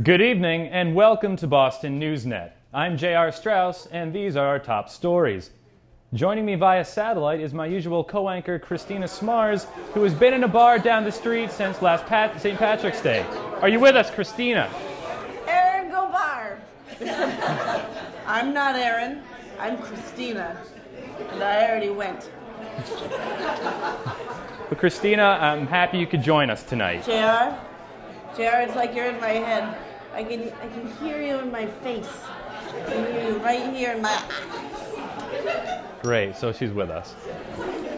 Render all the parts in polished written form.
Good evening and welcome to Boston Newsnet. I'm J.R. Strauss and these are our top stories. Joining me via satellite is my usual co-anchor Kristina Smarz, who has been in a bar down the street since last St. Patrick's Day. Are you with us, Kristina? Aaron, go bar. I'm not Aaron. I'm Kristina. And I already went. Well, Kristina, I'm happy you could join us tonight. JR, it's like you're in my head. I can hear you in my face. I can hear you right here in my eyes. Great, so she's with us.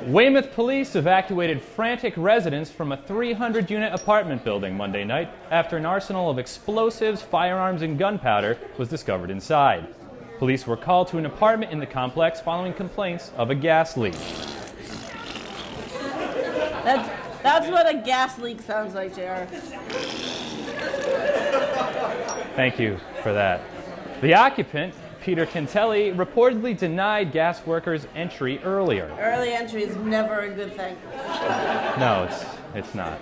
Weymouth police evacuated frantic residents from a 300-unit apartment building Monday night after an arsenal of explosives, firearms, and gunpowder was discovered inside. Police were called to an apartment in the complex following complaints of a gas leak. That's what a gas leak sounds like, JR. Thank you for that. The occupant, Peter Cantelli, reportedly denied gas workers entry earlier. Early entry is never a good thing. No, it's not.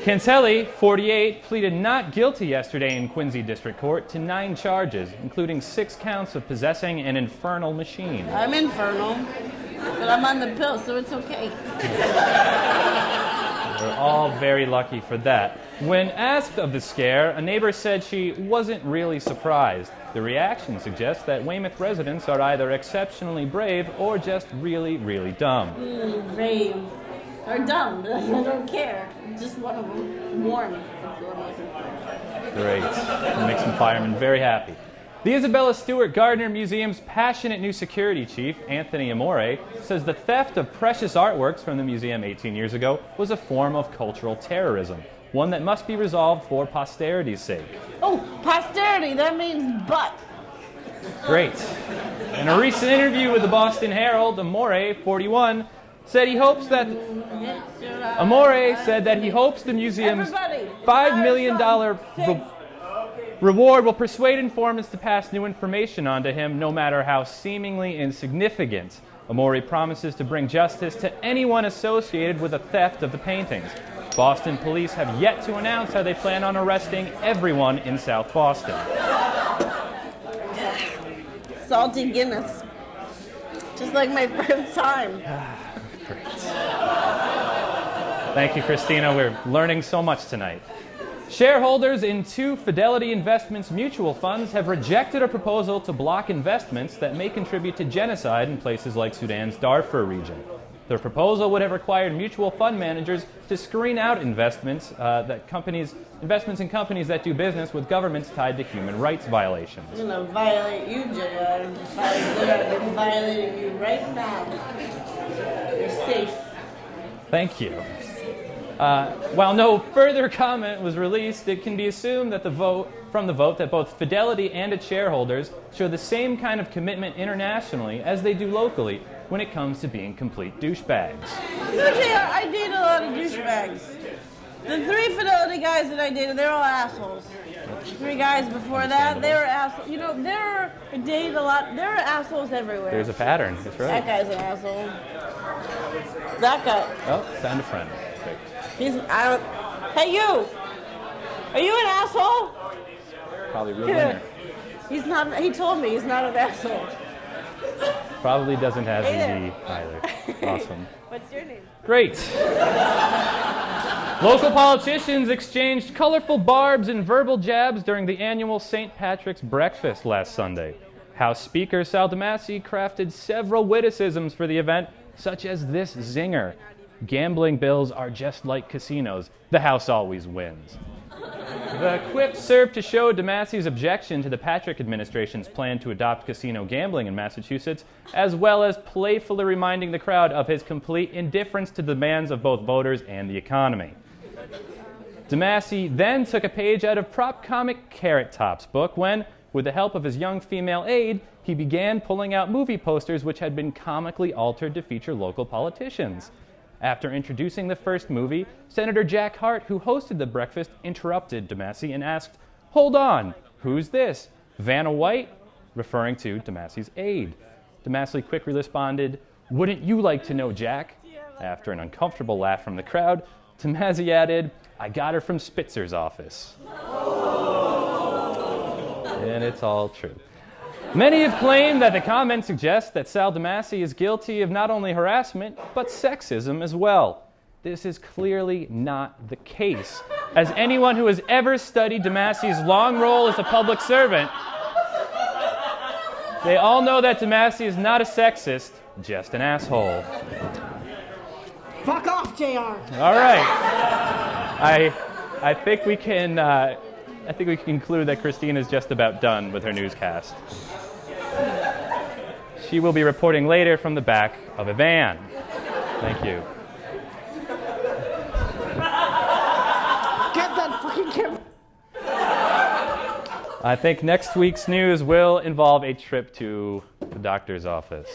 Cantelli, 48, pleaded not guilty yesterday in Quincy District Court to 9 charges, including 6 counts of possessing an infernal machine. I'm infernal, but I'm on the pill, so it's okay. We're all very lucky for that. When asked of the scare, a neighbor said she wasn't really surprised. The reaction suggests that Weymouth residents are either exceptionally brave or just really, really dumb. Brave. Or dumb. I don't care. Just one of them. Warm. Great. That makes some firemen very happy. The Isabella Stewart Gardner Museum's passionate new security chief, Anthony Amore, says the theft of precious artworks from the museum 18 years ago was a form of cultural terrorism, one that must be resolved for posterity's sake. Oh, posterity, that means butt. Great. In a recent interview with the Boston Herald, Amore, 41, said he hopes that Amore said that he hopes the museum's $5 million reward will persuade informants to pass new information on to him, no matter how seemingly insignificant. Amore promises to bring justice to anyone associated with the theft of the paintings. Boston police have yet to announce how they plan on arresting everyone in South Boston. Salty Guinness. Just like my first time. Great. Thank you, Kristina. We're learning so much tonight. Shareholders in 2 Fidelity Investments mutual funds have rejected a proposal to block investments that may contribute to genocide in places like Sudan's Darfur region. The proposal would have required mutual fund managers to screen out investments in companies that do business with governments tied to human rights violations. I'm going to violate you, JR. I'm violating you right now. You're safe. Thank you. While no further comment was released, it can be assumed that from the vote that both Fidelity and its shareholders show the same kind of commitment internationally as they do locally when it comes to being complete douchebags. You know, JR, I date a lot of douchebags. The 3 Fidelity guys that I dated, they're all assholes. 3 guys before that, they were assholes. You know, I dated a lot. There are assholes everywhere. There's a pattern. That's right. That guy's an asshole. That guy. Oh, found a friend. Great. Hey, you! Are you an asshole? Probably real winner. He's not. He told me he's not an asshole. Probably doesn't have ED either. Awesome. What's your name? Great. Local politicians exchanged colorful barbs and verbal jabs during the annual St. Patrick's breakfast last Sunday. House Speaker Sal DiMassey crafted several witticisms for the event, such as this zinger: "Gambling bills are just like casinos. The House always wins." The quip served to show DiMassey's objection to the Patrick administration's plan to adopt casino gambling in Massachusetts, as well as playfully reminding the crowd of his complete indifference to the demands of both voters and the economy. DiMassey then took a page out of prop comic Carrot Top's book when, with the help of his young female aide, he began pulling out movie posters which had been comically altered to feature local politicians. After introducing the first movie, Senator Jack Hart, who hosted the breakfast, interrupted DiMassey and asked, "Hold on, who's this? Vanna White?" referring to DiMassey's aide. DiMassey quickly responded, "Wouldn't you like to know, Jack?" After an uncomfortable laugh from the crowd, DiMassey added, "I got her from Spitzer's office." and it's all true. Many have claimed that the comment suggests that Sal DiMasse is guilty of not only harassment, but sexism as well. This is clearly not the case, as anyone who has ever studied DiMasse's long role as a public servant, they all know that DiMasse is not a sexist, just an asshole. Fuck off, JR. All right. I think we can conclude that Kristina is just about done with her newscast. She will be reporting later from the back of a van. Thank you. Get that fucking camera. I think next week's news will involve a trip to the doctor's office.